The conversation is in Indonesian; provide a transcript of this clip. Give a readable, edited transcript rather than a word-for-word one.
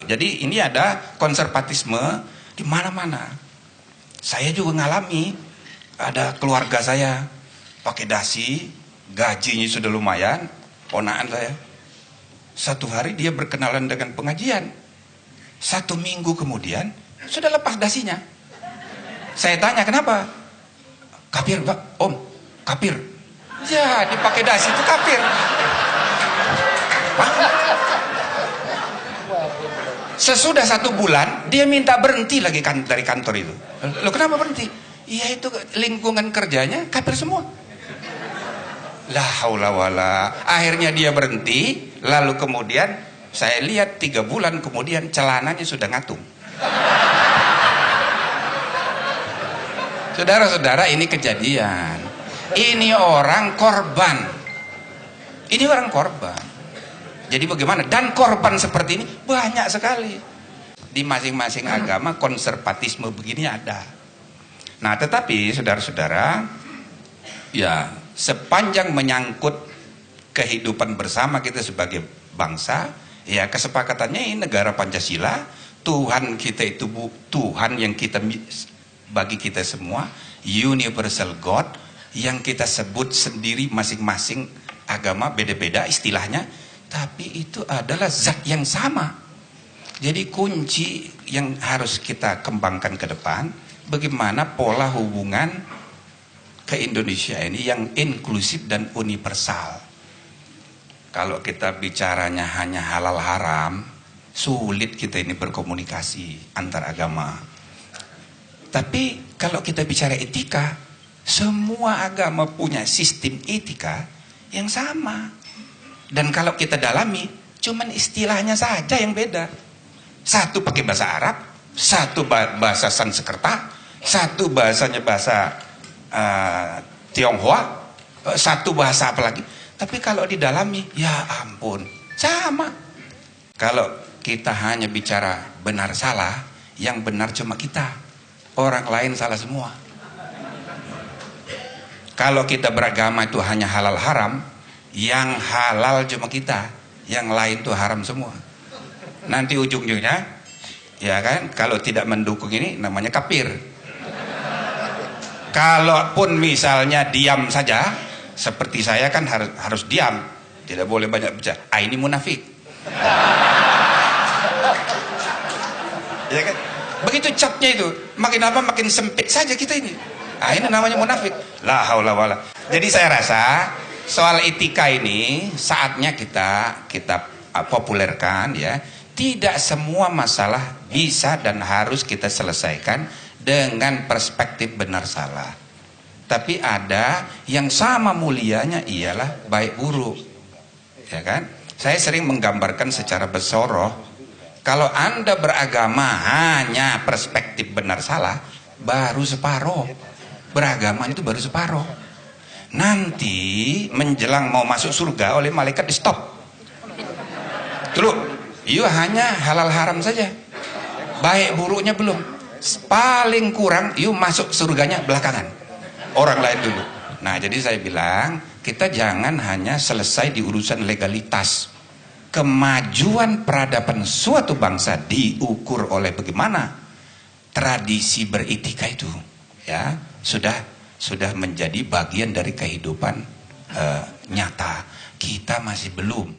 Jadi ini ada konservatisme di mana-mana. Saya juga ngalami, ada keluarga saya pakai dasi, gajinya sudah lumayan, ponakan saya. Satu hari dia berkenalan dengan pengajian. 1 minggu kemudian sudah lepas dasinya. Saya tanya kenapa? Kafir Pak, Om, kafir. Ya, dipakai dasi itu kafir. Sesudah 1 bulan dia minta berhenti lagi dari kantor itu. Loh kenapa berhenti? Iya itu lingkungan kerjanya kafir semua. La haula wala. Akhirnya dia berhenti, lalu kemudian saya lihat 3 bulan kemudian celananya sudah ngatung. Saudara-saudara, ini kejadian. Ini orang korban. Ini orang korban. Jadi bagaimana? Dan korban seperti ini banyak sekali. Di masing-masing agama konservatisme begini ada. Nah, tetapi saudara-saudara, ya sepanjang menyangkut kehidupan bersama kita sebagai bangsa, ya kesepakatannya ini negara Pancasila, Tuhan kita itu Tuhan yang kita bagi kita semua, universal God, yang kita sebut sendiri masing-masing agama beda-beda istilahnya, tapi itu adalah zat yang sama. Jadi kunci yang harus kita kembangkan ke depan, bagaimana pola hubungan ke Indonesia ini yang inklusif dan universal. Kalau kita bicaranya hanya halal haram, sulit kita ini berkomunikasi antar agama. Tapi kalau kita bicara etika, semua agama punya sistem etika yang sama. Dan kalau kita dalami, cuman istilahnya saja yang beda. Satu pakai bahasa Arab, satu bahasa Sanskerta, satu bahasanya bahasa Tionghoa, satu bahasa apa lagi. Tapi kalau didalami, ya ampun, sama. Kalau kita hanya bicara benar salah, yang benar cuma kita, orang lain salah semua. Kalau kita beragama itu hanya halal haram, yang halal cuma kita, yang lain itu haram semua. Nanti ujung-ujungnya, ya kan, kalau tidak mendukung ini namanya kafir. Kalaupun misalnya diam saja, seperti saya kan harus diam, tidak boleh banyak bicara. Ini munafik. Ya kan? Begitu capnya itu, makin apa makin sempit saja kita ini. Ini namanya munafik. La haula wala. Jadi saya rasa soal etika ini saatnya kita populerkan ya. Tidak semua masalah bisa dan harus kita selesaikan dengan perspektif benar salah. Tapi ada yang sama mulianya ialah baik buruk. Ya kan? Saya sering menggambarkan secara bersoroh, kalau Anda beragama hanya perspektif benar salah, baru separoh. Beragama itu baru separoh. Nanti menjelang mau masuk surga oleh malaikat di stop. Dulu, hanya halal haram saja. Baik buruknya belum. Paling kurang, masuk surganya belakangan. Orang lain dulu. Nah, jadi saya bilang, kita jangan hanya selesai di urusan legalitas. Kemajuan peradaban suatu bangsa diukur oleh bagaimana tradisi beretika itu. Ya, sudah menjadi bagian dari kehidupan nyata. Kita masih belum.